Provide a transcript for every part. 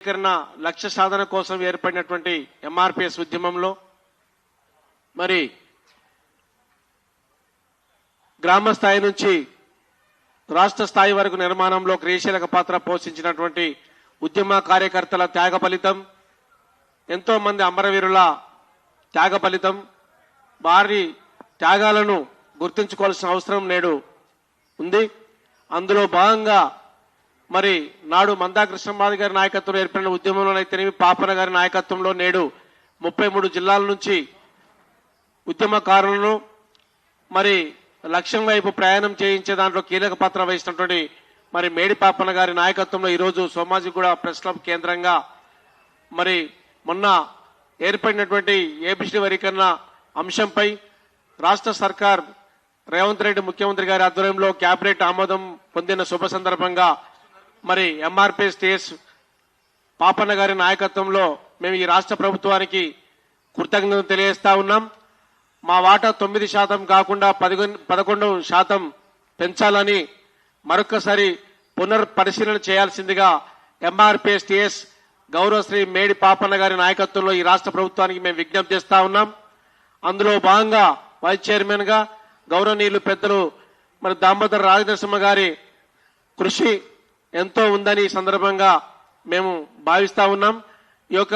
లక్ష్య సాధన కోసం ఏర్పడినటువంటి ఎంఆర్పిఎస్ ఉద్యమంలో మరి గ్రామ స్థాయి నుంచి రాష్ట్ర స్థాయి వరకు నిర్మాణంలో క్రియాశీలక పాత్ర పోషించినటువంటి ఉద్యమ కార్యకర్తల త్యాగ ఫలితం, ఎంతో మంది అమరవీరుల త్యాగ ఫలితం, వారి త్యాగాలను గుర్తుంచుకోవాల్సిన అవసరం నేడు ఉంది. అందులో భాగంగా మరి నాడు మందాకృష్ణమాది గారి నాయకత్వంలో ఏర్పడిన ఉద్యమంలోనైతేనేమి, పాపన గారి నాయకత్వంలో నేడు 33 జిల్లాల నుంచి ఉద్యమకారులను మరి లక్ష్యం వైపు ప్రయాణం చేయించే దాంట్లో కీలక పాత్ర వహిస్తున్నటువంటి మరి మేడి పాపన గారి నాయకత్వంలో ఈరోజు సోమాజిగూడ ప్రెస్ క్లబ్ కేంద్రంగా మరి మొన్న ఏర్పడినటువంటి ఏబిసిడి వర్గీకరణ అంశంపై రాష్ట్ర సర్కార్ రేవంత్ రెడ్డి ముఖ్యమంత్రి గారి ఆధ్వర్యంలో కేబినెట్ ఆమోదం పొందిన శుభ సందర్భంగా మరి ఎంఆర్పిఎస్ టీఎస్ పాపన్న గారి నాయకత్వంలో మేము ఈ రాష్ట్ర ప్రభుత్వానికి కృతజ్ఞతలు తెలియజేస్తా ఉన్నాం. మా వాటా 9% కాకుండా 11% పెంచాలని మరొకసారి పునర్పరిశీలన చేయాల్సిందిగా ఎంఆర్పిఎస్ టీఎస్ గౌరవశ్రీ మేడి పాపన్న గారి నాయకత్వంలో ఈ రాష్ట్ర ప్రభుత్వానికి మేము విజ్ఞప్తి చేస్తా ఉన్నాం. అందులో భాగంగా వైస్ చైర్మన్ గా గౌరవనీయులు పెద్దలు మరి దామోదర్ రాజనరసింహ గారి కృషి ఎంతో ఉందని ఈ సందర్భంగా మేము భావిస్తా ఉన్నాం. ఈ యొక్క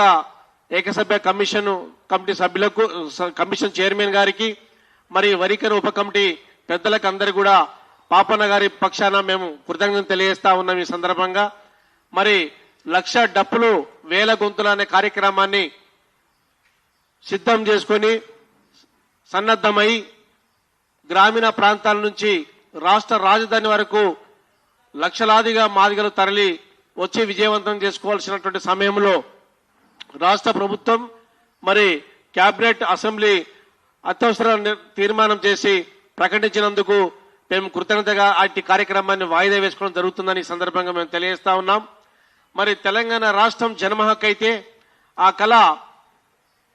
ఏకసభ్య కమిటీ సభ్యులకు, కమిషన్ చైర్మన్ గారికి, మరి వర్గీకరణ ఉప కమిటీ పెద్దలకు అందరు కూడా పాపన్న గారి పక్షాన మేము కృతజ్ఞతలు తెలియజేస్తా ఉన్నాం. ఈ సందర్భంగా మరి 1,00,000 డప్పులు 1,000 గొంతులు అనే కార్యక్రమాన్ని సిద్ధం చేసుకొని సన్నద్ధమై గ్రామీణ ప్రాంతాల నుంచి రాష్ట్ర రాజధాని వరకు లక్షలాదిగా మాదిగలు తరలి వచ్చి విజయవంతం చేసుకోవాల్సినటువంటి సమయంలో రాష్ట్ర ప్రభుత్వం మరి కేబినెట్ అసెంబ్లీ అత్యవసర తీర్మానం చేసి ప్రకటించినందుకు మేము కృతజ్ఞతగా అట్టి కార్యక్రమాన్ని వాయిదా వేసుకోవడం జరుగుతుందని ఈ సందర్భంగా మేము తెలియజేస్తా ఉన్నాం. మరి తెలంగాణ రాష్ట్రం జన్మ హక్కు అయితే ఆ కళ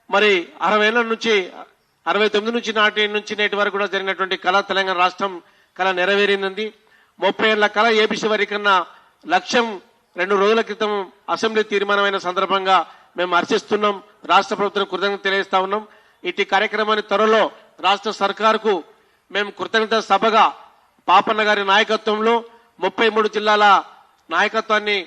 మరి 60 ఏళ్ల నుంచి 69 నుంచి నాటి నుంచి నేటి వరకు కూడా జరిగినటువంటి కళ, తెలంగాణ రాష్ట్రం కళ నెరవేరింది. 30 ఏళ్ల కళ ఏబిసి వర్గీకరణ లక్ష్యం 2 రోజుల క్రితం అసెంబ్లీ తీర్మానమైన సందర్భంగా మేము హర్షిస్తున్నాం. రాష్ట్ర ప్రభుత్వం కృతజ్ఞత తెలియజేస్తా ఉన్నాం. ఇటు కార్యక్రమాన్ని త్వరలో రాష్ట్ర సర్కారుకు మేము కృతజ్ఞత సభగా పాపన్న గారి నాయకత్వంలో 33 జిల్లాల నాయకత్వాన్ని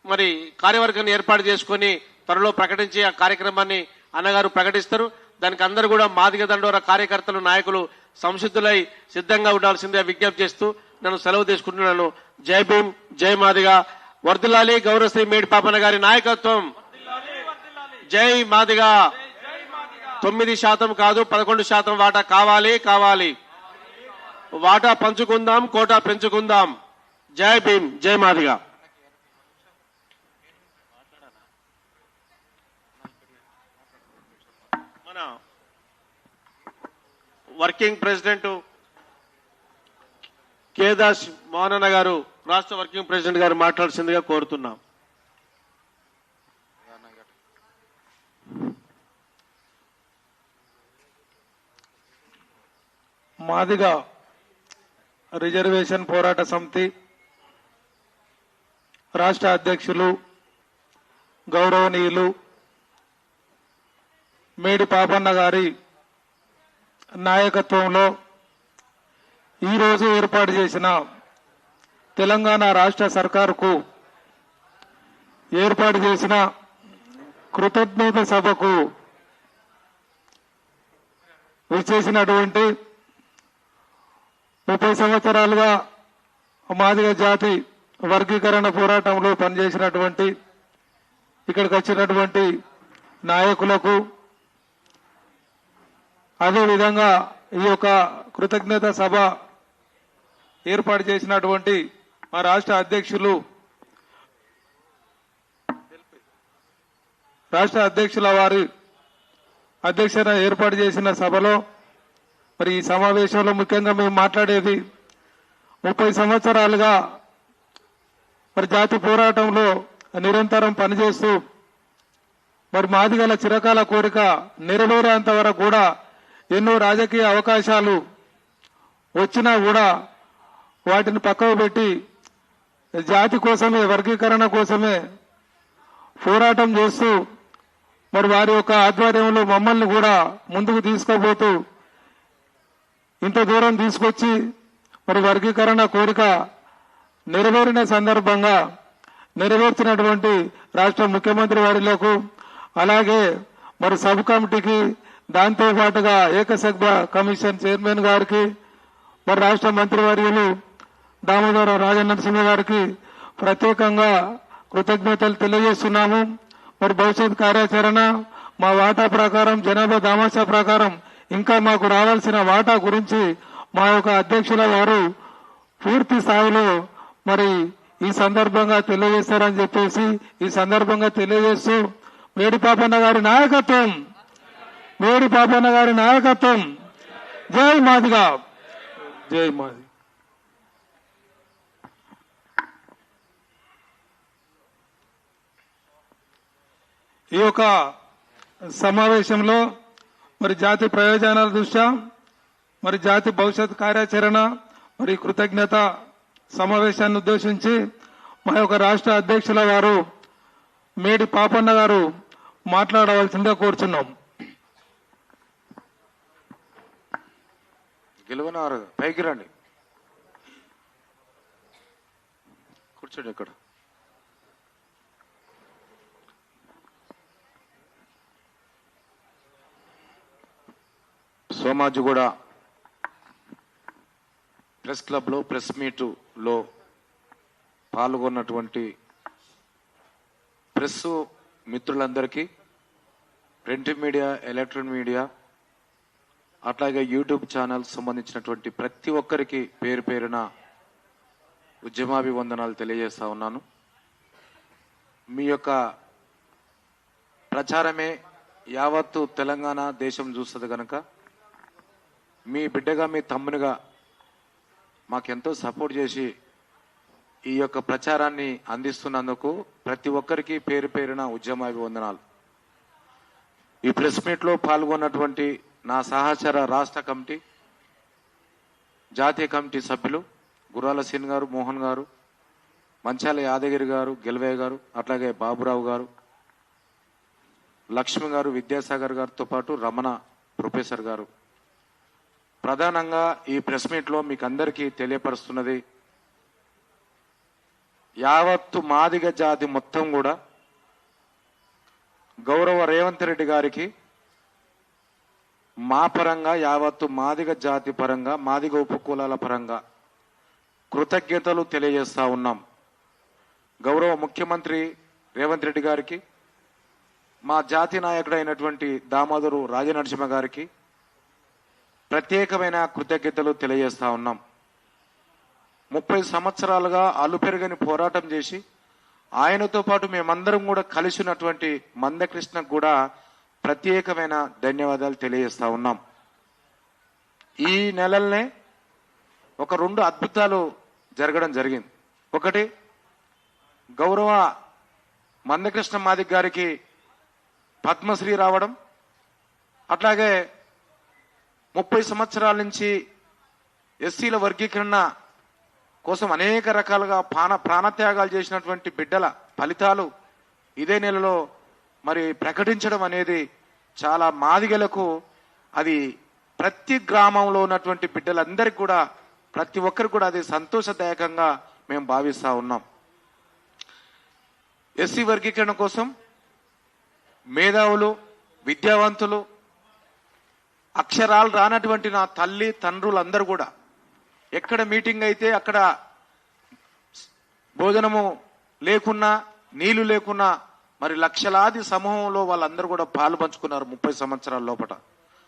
మరి కార్యవర్గాన్ని ఏర్పాటు చేసుకుని త్వరలో ప్రకటించి ఆ కార్యక్రమాన్ని అన్నగారు ప్రకటిస్తారు. దానికి అందరూ కూడా మాదిగ దండోర కార్యకర్తలు, నాయకులు సంసిద్ధులై సిద్ధంగా ఉండాల్సిందిగా విజ్ఞప్తి చేస్తూ నేను సెలవు తీసుకుంటున్నాను. జై భీమ్, జై మాదిగ, వర్ధిల్లాలి గౌరవశ్రీ మేడి పాపన్న గారి నాయకత్వం. జై మాదిగ. 9% కాదు 11% వాటా కావాలి. వాటా పంచుకుందాం, కోటా పెంచుకుందాం. జై భీమ్, జై మాదిగ. మన వర్కింగ్ ప్రెసిడెంట్ కేదాస్ మోహనన్న గారు, రాష్ట్ర వర్కింగ్ ప్రెసిడెంట్ గారు మాట్లాడాల్సిందిగా కోరుతున్నాం. మాదిగ రిజర్వేషన్ పోరాట సమితి రాష్ట్ర అధ్యక్షులు గౌరవనీయులు మేడి పాపన్న గారి నాయకత్వంలో ఈరోజు ఏర్పాటు చేసిన తెలంగాణ రాష్ట్ర సర్కారుకు ఏర్పాటు చేసిన కృతజ్ఞత సభకు విచ్చేసినటువంటి 30 సంవత్సరాలుగా మాదిగ జాతి వర్గీకరణ పోరాటంలో పనిచేసినటువంటి ఇక్కడికి వచ్చినటువంటి నాయకులకు, అదేవిధంగా ఈ యొక్క కృతజ్ఞత సభ ఏర్పాటు చేసినటువంటి మా రాష్ట్ర అధ్యక్షుల వారి అధ్యక్షత ఏర్పాటు చేసిన సభలో మరి ఈ సమావేశంలో ముఖ్యంగా మేము మాట్లాడేది 30 సంవత్సరాలుగా మరి జాతి పోరాటంలో నిరంతరం పనిచేస్తూ మరి మాదిగల చిరకాల కోరిక నెరవేరేంత వరకు కూడా ఎన్నో రాజకీయ అవకాశాలు వచ్చినా కూడా వాటిని పక్కకు పెట్టి జాతి కోసమే, వర్గీకరణ కోసమే పోరాటం చేస్తూ మరి వారి యొక్క ఆధ్వర్యంలో మమ్మల్ని కూడా ముందుకు తీసుకుపోతూ ఇంత దూరం తీసుకొచ్చి మరి వర్గీకరణ కోరిక నెరవేరిన సందర్భంగా నెరవేర్చినటువంటి రాష్ట్ర ముఖ్యమంత్రి వారిలకు, అలాగే మరి సబ్ కమిటీకి, దాంతో పాటుగా ఏకసభ్య కమిషన్ చైర్మన్ గారికి, మరి రాష్ట్ర మంత్రివర్యులు దామోదర రాజనరసింహ గారికి ప్రత్యేకంగా కృతజ్ఞతలు తెలియజేస్తున్నాము. మరి భవిష్యత్ కార్యాచరణ మా వాటా ప్రకారం, జనాభా దామాషా ప్రకారం ఇంకా మాకు రావాల్సిన వాటా గురించి మా యొక్క అధ్యక్షుల వారు పూర్తి స్థాయిలో మరి ఈ సందర్భంగా తెలియజేస్తారని చెప్పేసి ఈ సందర్భంగా తెలియజేస్తూ మేడి పాపన్న గారి నాయకత్వం, మేడి పాపన్న గారి నాయకత్వం, జై మాదిగా, జై మాది. ఈ యొక్క సమావేశంలో మరి జాతి ప్రయోజనాల దృష్ట్యా మరి జాతి భవిష్యత్ కార్యాచరణ మరి కృతజ్ఞత సమావేశాన్ని ఉద్దేశించి మా యొక్క రాష్ట్ర అధ్యక్షుల వారు మేడి పాపన్న గారు మాట్లాడవలసిందిగా కోరుచున్నాం. గెలువనారు పైకి రండి, కూర్చోండి. ఇక్కడ సోమాజిగూడ ప్రెస్ క్లబ్ లో ప్రెస్ మీట్ లో పాల్గొన్నటువంటి ప్రెస్ మిత్రులందరికీ, ప్రింట్ మీడియా, ఎలక్ట్రానిక్ మీడియా, అట్లాగే యూట్యూబ్ ఛానల్ సంబంధించినటువంటి ప్రతి ఒక్కరికి పేరు పేరున ఉద్యమాభివందనాలు తెలియజేస్తా ఉన్నాను. మీ యొక్క ప్రచారమే యావత్తు తెలంగాణ దేశం చూస్తుంది కనుక మీ బిడ్డగా, మీ తమ్మునిగా మాకెంతో సపోర్ట్ చేసి ఈ యొక్క ప్రచారాన్ని అందిస్తున్నందుకు ప్రతి ఒక్కరికి పేరు పేరున ఉద్యమాభివందనాలు. ఈ ప్రెస్ మీట్ లో పాల్గొన్నటువంటి నా సహచర రాష్ట్ర కమిటీ, జాతీయ కమిటీ సభ్యులు గుర్రాల సీన్ గారు, మోహన్ గారు, మంచాల యాదగిరి గారు, గెలవయ్య గారు, అట్లాగే బాబురావు గారు, లక్ష్మి గారు, విద్యాసాగర్ గారితో పాటు రమణ ప్రొఫెసర్ గారు, ప్రధానంగా ఈ ప్రెస్ మీట్ లో మీకు అందరికీ తెలియపరుస్తున్నది, యావత్తు మాదిగ జాతి మొత్తం కూడా గౌరవ రేవంత్ రెడ్డి గారికి మా పరంగా, యావత్తు మాదిగ జాతి పరంగా, మాదిగ ఉపకులాల పరంగా కృతజ్ఞతలు తెలియజేస్తా ఉన్నాం. గౌరవ ముఖ్యమంత్రి రేవంత్ రెడ్డి గారికి, మా జాతి నాయకుడైనటువంటి దామోదరు రాజనరసింహ గారికి ప్రత్యేకమైన కృతజ్ఞతలు తెలియజేస్తా ఉన్నాం. 30 సంవత్సరాలుగా అలుపెరగని పోరాటం చేసి ఆయనతో పాటు మేమందరం కూడా కలిసినటువంటి మందకృష్ణకు కూడా ప్రత్యేకమైన ధన్యవాదాలు తెలియజేస్తా ఉన్నాం. ఈ నెలల్నే ఒక 2 అద్భుతాలు జరగడం జరిగింది. ఒకటి, గౌరవ మందకృష్ణ మాదిక్ గారికి పద్మశ్రీ రావడం, అట్లాగే 30 సంవత్సరాల నుంచి ఎస్సీల వర్గీకరణ కోసం అనేక రకాలుగా ప్రాణత్యాగాలు చేసినటువంటి బిడ్డల ఫలితాలు ఇదే నెలలో మరి ప్రకటించడం అనేది చాలా మాదిగలకు, అది ప్రతి గ్రామంలో ఉన్నటువంటి బిడ్డలందరికీ కూడా, ప్రతి ఒక్కరికి కూడా అది సంతోషదాయకంగా మేము భావిస్తా ఉన్నాం. ఎస్సీ వర్గీకరణ కోసం మేధావులు, విద్యావంతులు, అక్షరాలు రానటువంటి నా తల్లి తండ్రులందరూ కూడా ఎక్కడ మీటింగ్ అయితే అక్కడ భోజనము లేకున్నా, నీళ్లు లేకున్నా మరి లక్షలాది సమూహంలో వాళ్ళందరూ కూడా పాలు పంచుకున్నారు 30 సంవత్సరాల లోపల.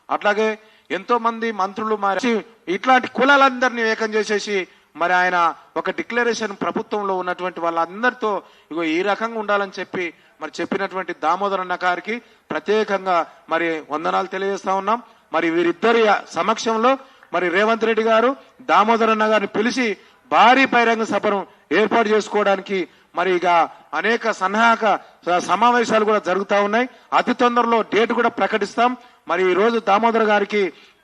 అట్లాగే ఎంతో మంది మంత్రులు మరి ఇట్లాంటి కులాలందరినీ ఏకం చేసేసి మరి ఆయన ఒక డిక్లరేషన్ ప్రభుత్వంలో ఉన్నటువంటి వాళ్ళందరితో ఇగో ఈ రకంగా ఉండాలని చెప్పి మరి చెప్పినటువంటి దామోదరన్న గారికి ప్రత్యేకంగా మరి వందనాలు తెలియజేస్తా ఉన్నాం. మరి వీరిద్దరి సమక్షంలో మరి రేవంత్ రెడ్డి గారు దామోదరన్న గారిని పిలిచి భారీ బహిరంగ సభను ఏర్పాటు చేసుకోవడానికి మరి ఇక అనేక సన్నాహక సమావేశాలు కూడా జరుగుతూ ఉన్నాయి. అతి తొందరలో డేట్ కూడా ప్రకటిస్తాం. మరి ఈ రోజు దామోదర్ గారికి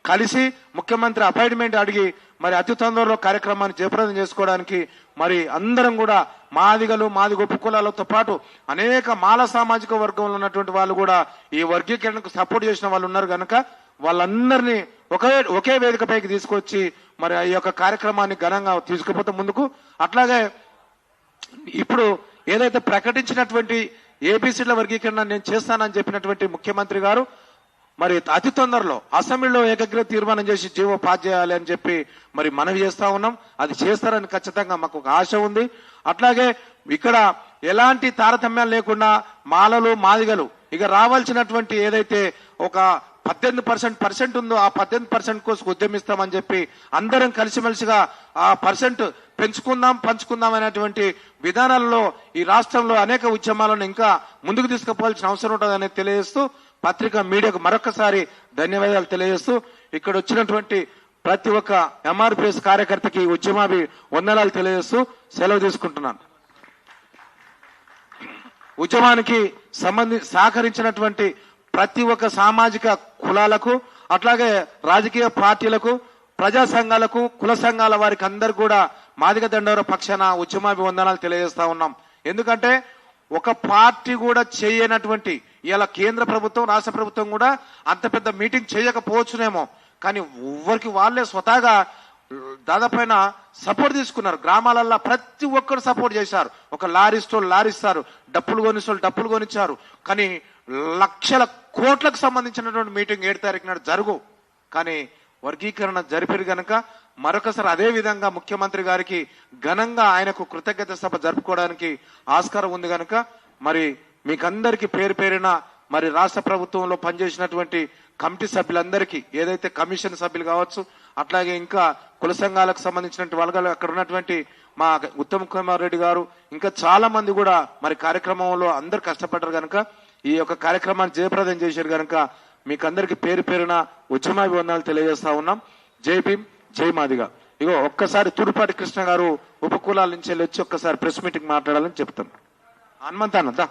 కలిసి ముఖ్యమంత్రి అపాయింట్మెంట్ అడిగి మరి అతి తొందరలో కార్యక్రమాన్ని జయప్రదం చేసుకోవడానికి మరి అందరం కూడా మాదిగలు మాదిగ ఉపకులాలతో పాటు అనేక మాల సామాజిక వర్గంలో ఉన్నటువంటి వాళ్ళు కూడా ఈ వర్గీకరణకు సపోర్ట్ చేసిన వాళ్ళు ఉన్నారు కనుక వాళ్ళందరినీ ఒకే వేదికపైకి తీసుకొచ్చి మరి ఈ యొక్క కార్యక్రమాన్ని ఘనంగా తీసుకుపోతే ముందుకు. అట్లాగే ఇప్పుడు ఏదైతే ప్రకటించినటువంటి ఏబిసిల వర్గీకరణ నేను చేస్తానని చెప్పినటువంటి ముఖ్యమంత్రి గారు మరి అతి తొందరలో అసెంబ్లీలో ఏకగ్రీవ తీర్మానం చేసి జీవో పాస్ చేయాలి అని చెప్పి మరి మనవి చేస్తా ఉన్నాం. అది చేస్తారని ఖచ్చితంగా మాకు ఒక ఆశ ఉంది. అట్లాగే ఇక్కడ ఎలాంటి తారతమ్యాలు లేకుండా మాలలు మాదిగలు ఇక రావాల్సినటువంటి ఏదైతే ఒక 18% ఉందో ఆ 18% కోసం ఉద్యమిస్తామని చెప్పి అందరం కలిసిమెలిసిగా ఆ పర్సెంట్ పెంచుకుందాం పంచుకుందాం అనేటువంటి విధానాల్లో ఈ రాష్ట్రంలో అనేక ఉద్యమాలను ఇంకా ముందుకు తీసుకుపోవాల్సిన అవసరం ఉంటుందని తెలియజేస్తూ పత్రికా మీడియాకు మరొకసారి ధన్యవాదాలు తెలియజేస్తూ ఇక్కడ వచ్చినటువంటి ప్రతి ఒక్క ఎంఆర్పిఎస్ కార్యకర్తకి ఉద్యమాభి వందనాలు తెలియజేస్తూ సెలవు తీసుకుంటున్నాను. ఉద్యమానికి సహకరించినటువంటి ప్రతి ఒక్క సామాజిక కులాలకు అట్లాగే రాజకీయ పార్టీలకు ప్రజా సంఘాలకు కుల సంఘాల వారికి అందరు కూడా మాదిగ దండోర పక్షాన ఉద్యమాభివందనాలు తెలియజేస్తా ఉన్నాం. ఎందుకంటే ఒక పార్టీ కూడా చేయనటువంటి ఇలా కేంద్ర ప్రభుత్వం రాష్ట్ర ప్రభుత్వం కూడా అంత పెద్ద మీటింగ్ చేయకపోవచ్చునేమో, కానీ ఎవరికి వాళ్ళే స్వతహాగా దాదాపైన సపోర్ట్ తీసుకున్నారు. గ్రామాలల్లో ప్రతి ఒక్కరు సపోర్ట్ చేశారు. ఒక లారీస్టోళ్ళు లారీస్తారు, డప్పులు కొనిస్తోళ్ళు డప్పులు కొనిచ్చారు. కానీ లక్షల కోట్లకు సంబంధించినటువంటి మీటింగ్ 7 తారీఖు నాడు జరుగు, కానీ వర్గీకరణ జరిపారు గనక మరొకసారి అదే విధంగా ముఖ్యమంత్రి గారికి ఘనంగా ఆయనకు కృతజ్ఞత సభ జరుపుకోవడానికి ఆస్కారం ఉంది గనక మరి మీకందరికి పేరు పేరిన మరి రాష్ట్ర ప్రభుత్వంలో పనిచేసినటువంటి కమిటీ సభ్యులందరికీ ఏదైతే కమిషన్ సభ్యులు కావచ్చు అట్లాగే ఇంకా కుల సంఘాలకు సంబంధించినటువంటి వాళ్ళు అక్కడ ఉన్నటువంటి మా ఉత్తమ్ కుమార్ రెడ్డి గారు ఇంకా చాలా మంది కూడా మరి కార్యక్రమంలో అందరు కష్టపడ్డారు కనుక ఈ యొక్క కార్యక్రమాన్ని జయప్రదం చేశారు కనుక మీకు అందరికి పేరు పేరున ఉద్యమాభివందనాలు తెలియజేస్తా ఉన్నాం. జై భీమ్, జై మాదిగా. ఇగో ఒక్కసారి తుడుపాటి కృష్ణ గారు ఉపకులాల నుంచి వెళ్ళి వచ్చి ఒక్కసారి ప్రెస్ మీటింగ్ మాట్లాడాలని చెప్తాను. హనుమంతానందా